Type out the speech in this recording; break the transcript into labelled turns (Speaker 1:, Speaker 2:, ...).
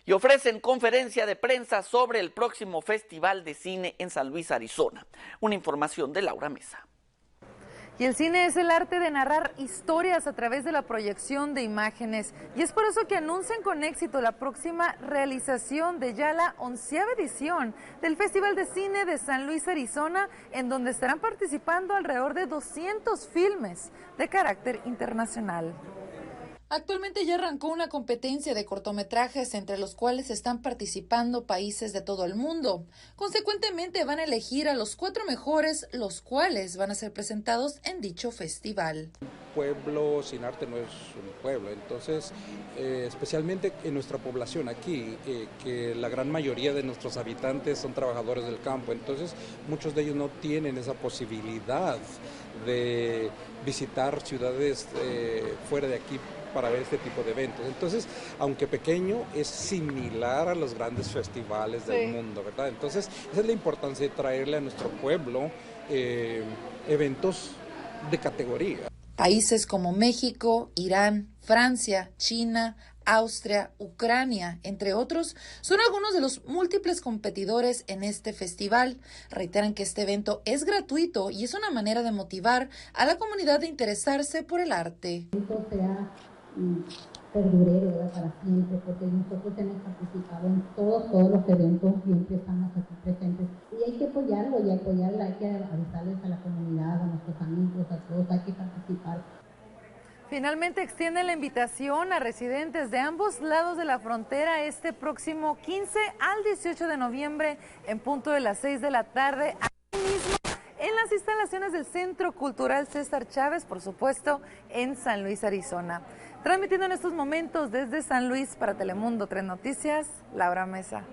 Speaker 1: y ofrecen conferencia de prensa sobre el próximo Festival de Cine en San Luis, Arizona. Una información de Laura Mesa.
Speaker 2: Y el cine es el arte de narrar historias a través de la proyección de imágenes. Y es por eso que anuncian con éxito la próxima realización de ya la 11ª edición del Festival de Cine de San Luis, Arizona, en donde estarán participando alrededor de 200 filmes de carácter internacional. Actualmente ya arrancó una competencia de cortometrajes entre los cuales están participando países de todo el mundo. Consecuentemente van a elegir a los 4 mejores, los cuales van a ser presentados en dicho festival.
Speaker 3: Un pueblo sin arte no es un pueblo, entonces especialmente en nuestra población aquí, que la gran mayoría de nuestros habitantes son trabajadores del campo, entonces muchos de ellos no tienen esa posibilidad de visitar ciudades fuera de aquí para ver este tipo de eventos. Entonces, aunque pequeño, es similar a los grandes festivales del mundo, ¿verdad? Entonces, esa es la importancia de traerle a nuestro pueblo eventos de categoría.
Speaker 2: Países como México, Irán, Francia, China, Austria, Ucrania, entre otros, son algunos de los múltiples competidores en este festival. Reiteran que este evento es gratuito y es una manera de motivar a la comunidad de interesarse por el arte.
Speaker 4: Perdurero, ¿verdad? Para siempre, porque nosotros hemos participado en todos los eventos, siempre estamos aquí presentes y hay que apoyarlo y apoyarla, hay que avisarles a la comunidad, a nuestros amigos, a todos, hay que participar.
Speaker 2: Finalmente extienden la invitación a residentes de ambos lados de la frontera este próximo 15 al 18 de noviembre en punto de las 6 de la tarde, aquí mismo en las instalaciones del Centro Cultural César Chávez, por supuesto, en San Luis, Arizona. Transmitiendo en estos momentos desde San Luis para Telemundo 3 Noticias, Laura Mesa.